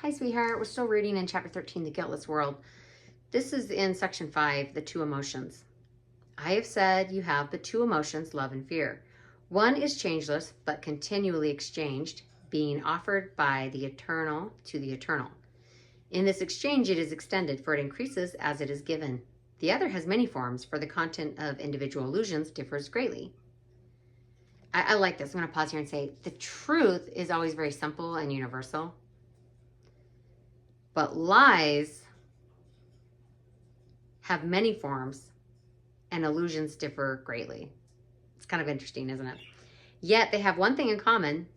Hi, sweetheart. We're still reading in chapter 13, The Guiltless World. This is in section 5, the two emotions. I have said you have but two emotions, love and fear. One is changeless, but continually exchanged, being offered by the eternal to the eternal. In this exchange, it is extended, for it increases as it is given. The other has many forms, for the content of individual illusions differs greatly. I like this. I'm going to pause here and say the truth is always very simple and universal. But lies have many forms and illusions differ greatly. It's kind of interesting, isn't it? Yet they have one thing in common.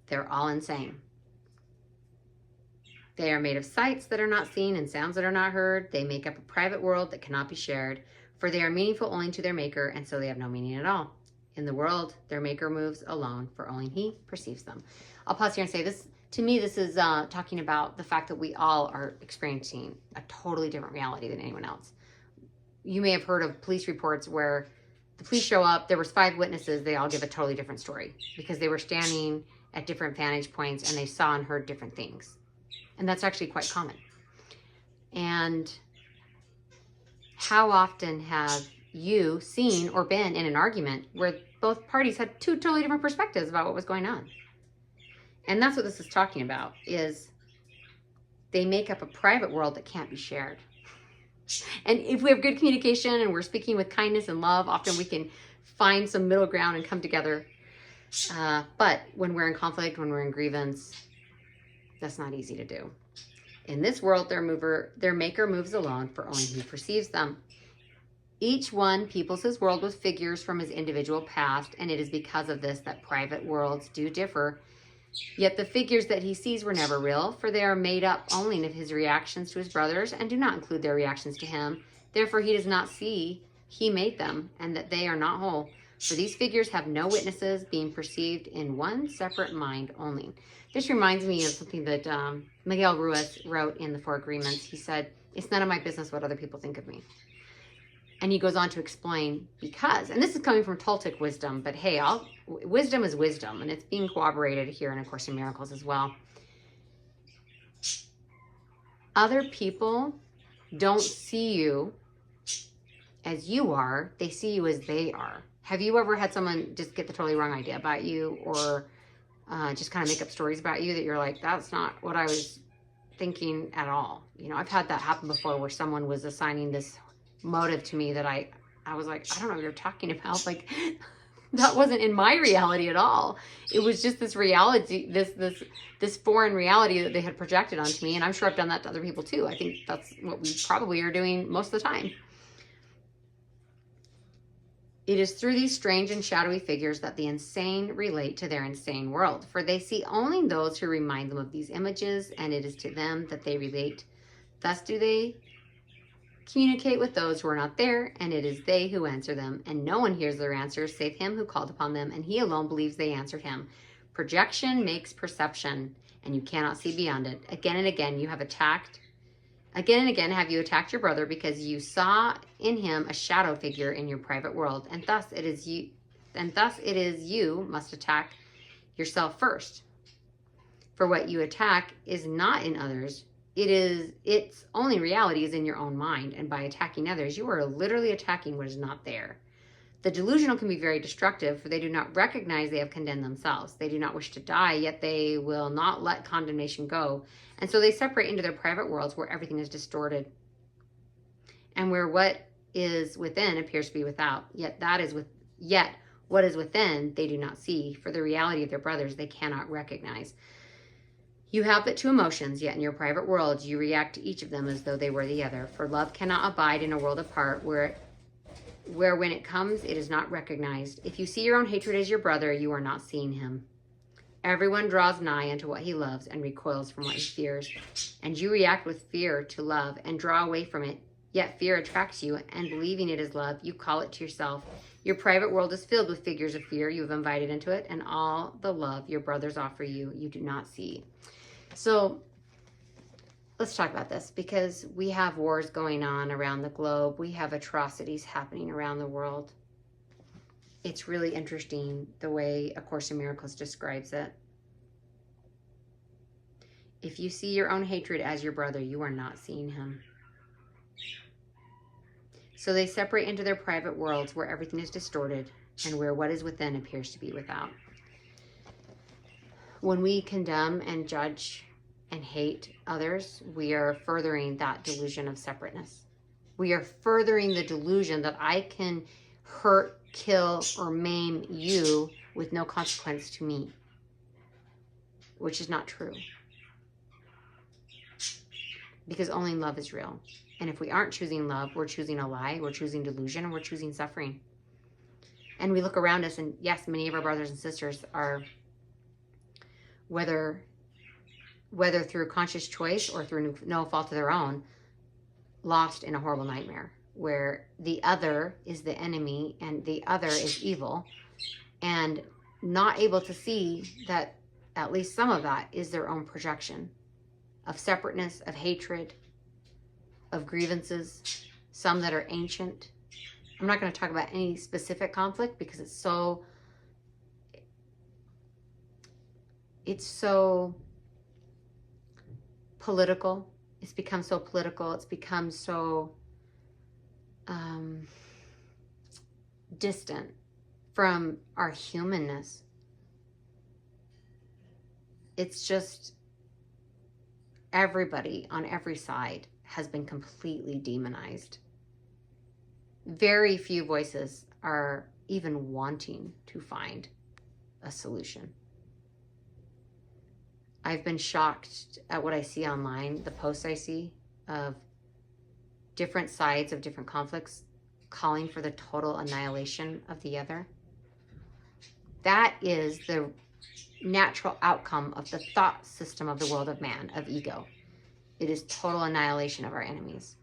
They're all insane. They are made of sights that are not seen and sounds that are not heard. They make up a private world that cannot be shared, for they are meaningful only to their maker, and so they have no meaning at all. In the world, their maker moves alone, for only he perceives them. I'll pause here and say this. To me, this is talking about the fact that we all are experiencing a totally different reality than anyone else. You may have heard of police reports where the police show up, there was 5 witnesses, they all give a totally different story because they were standing at different vantage points and they saw and heard different things. And that's actually quite common. And how often have you seen or been in an argument where both parties had 2 totally different perspectives about what was going on? And that's what this is talking about, is they make up a private world that can't be shared. And if we have good communication and we're speaking with kindness and love, often we can find some middle ground and come together. But when we're in conflict, when we're in grievance, that's not easy to do. In this world, their maker moves alone, for only he perceives them. Each one peoples his world with figures from his individual past, and it is because of this that private worlds do differ. Yet the figures that he sees were never real, for they are made up only of his reactions to his brothers and do not include their reactions to him. Therefore he does not see he made them, and that they are not whole. For these figures have no witnesses, being perceived in one separate mind only. This reminds me of something that Miguel Ruiz wrote in the 4 Agreements. He said, "It's none of my business what other people think of me." And he goes on to explain because, and this is coming from Toltec wisdom, but hey, wisdom is wisdom, and it's being corroborated here in A Course in Miracles as well. Other people don't see you as you are, they see you as they are. Have you ever had someone just get the totally wrong idea about you, or just kind of make up stories about you that you're like, that's not what I was thinking at all? You know, I've had that happen before where someone was assigning this motive to me that I was like, I don't know what you're talking about. Like, that wasn't in my reality at all. It was just this reality, this foreign reality that they had projected onto me. And I'm sure I've done that to other people too. I think that's what we probably are doing most of the time. It is through these strange and shadowy figures that the insane relate to their insane world, for they see only those who remind them of these images, and it is to them that they relate. Thus do they communicate with those who are not there, and it is they who answer them, and no one hears their answers save him who called upon them, and he alone believes they answered him. Projection makes perception, and you cannot see beyond it. Again and again you have attacked you attacked your brother because you saw in him a shadow figure in your private world, and thus it is you must attack yourself first. For what you attack is not in others, its only reality is in your own mind, and by attacking others, you are literally attacking what is not there. The delusional can be very destructive, for they do not recognize they have condemned themselves. They do not wish to die, yet they will not let condemnation go. And so they separate into their private worlds where everything is distorted, and where what is within appears to be without. Yet what is within they do not see, for the reality of their brothers they cannot recognize. You have but 2 emotions, yet in your private worlds you react to each of them as though they were the other. For love cannot abide in a world apart where when it comes, it is not recognized. If you see your own hatred as your brother, you are not seeing him. Everyone draws nigh unto what he loves and recoils from what he fears. And you react with fear to love and draw away from it. Yet fear attracts you, and believing it is love, you call it to yourself. Your private world is filled with figures of fear you have invited into it, and all the love your brothers offer you, you do not see. So let's talk about this, because we have wars going on around the globe. We have atrocities happening around the world. It's really interesting the way A Course in Miracles describes it. If you see your own hatred as your brother, you are not seeing him. So they separate into their private worlds where everything is distorted and where what is within appears to be without. When we condemn and judge and hate others, we are furthering that delusion of separateness. We are furthering the delusion that I can hurt, kill, or maim you with no consequence to me, which is not true. Because only love is real. And if we aren't choosing love, we're choosing a lie, we're choosing delusion, and we're choosing suffering. And we look around us, and yes, many of our brothers and sisters are, whether through conscious choice or through no fault of their own, lost in a horrible nightmare where the other is the enemy and the other is evil, and not able to see that at least some of that is their own projection of separateness, of hatred, of grievances, some that are ancient. I'm not going to talk about any specific conflict because it's so political. It's become so political. It's become so distant from our humanness. It's just everybody on every side has been completely demonized. Very few voices are even wanting to find a solution. I've been shocked at what I see online, the posts I see of different sides of different conflicts calling for the total annihilation of the other. That is the natural outcome of the thought system of the world of man, of ego. It is total annihilation of our enemies.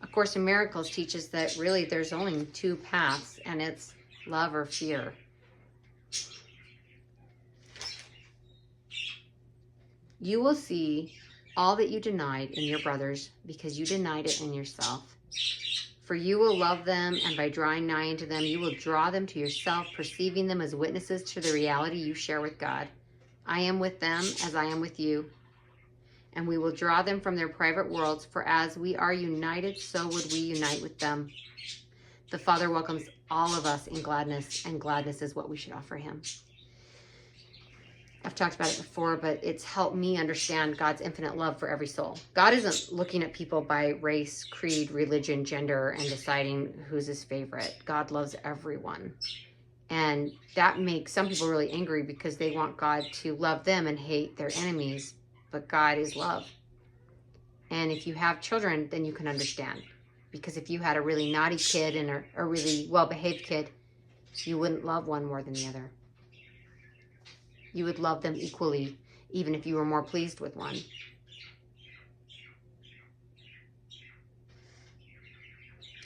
A Course in Miracles teaches that really there's only two paths, and it's love or fear. You will see all that you denied in your brothers because you denied it in yourself. For you will love them, and by drawing nigh unto them, you will draw them to yourself, perceiving them as witnesses to the reality you share with God. I am with them as I am with you, and we will draw them from their private worlds, for as we are united, so would we unite with them. The Father welcomes all of us in gladness, and gladness is what we should offer him. I've talked about it before, but it's helped me understand God's infinite love for every soul. God isn't looking at people by race, creed, religion, gender, and deciding who's his favorite. God loves everyone. And that makes some people really angry because they want God to love them and hate their enemies. But God is love. And if you have children, then you can understand. Because if you had a really naughty kid and a really well-behaved kid, you wouldn't love one more than the other. You would love them equally, even if you were more pleased with one.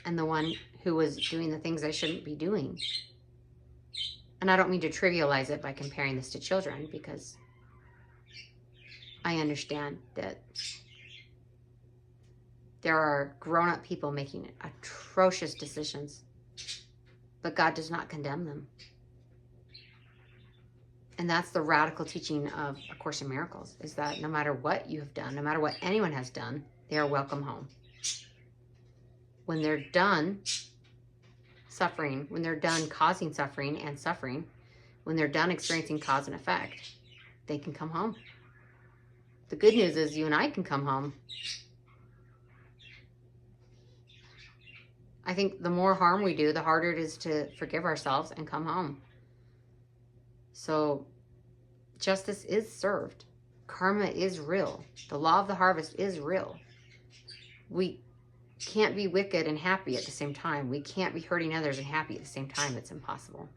And the one who was doing the things I shouldn't be doing. And I don't mean to trivialize it by comparing this to children, because I understand that there are grown-up people making atrocious decisions, but God does not condemn them. And that's the radical teaching of A Course in Miracles, is that no matter what you have done, no matter what anyone has done, they are welcome home. When they're done suffering, when they're done causing suffering and suffering, when they're done experiencing cause and effect, they can come home. The good news is you and I can come home. I think the more harm we do, the harder it is to forgive ourselves and come home. So justice is served. Karma is real. The law of the harvest is real. We can't be wicked and happy at the same time. We can't be hurting others and happy at the same time. It's impossible.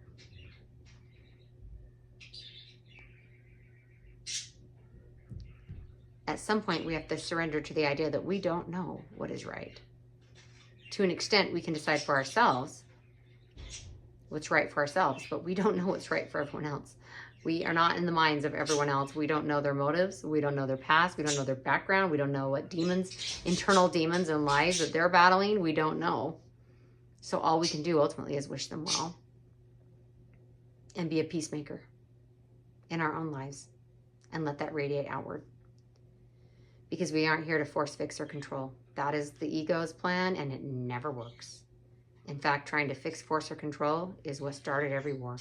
At some point, we have to surrender to the idea that we don't know what is right. To an extent, we can decide for ourselves what's right for ourselves, but we don't know what's right for everyone else. We are not in the minds of everyone else. We don't know their motives. We don't know their past. We don't know their background. We don't know what demons, internal demons and lies that they're battling. We don't know. So all we can do ultimately is wish them well and be a peacemaker in our own lives and let that radiate outward. because we aren't here to force, fix, or control. That is the ego's plan, and it never works. In fact, trying to fix, force, or control is what started every war.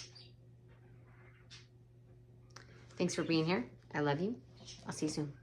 Thanks for being here. I love you. I'll see you soon.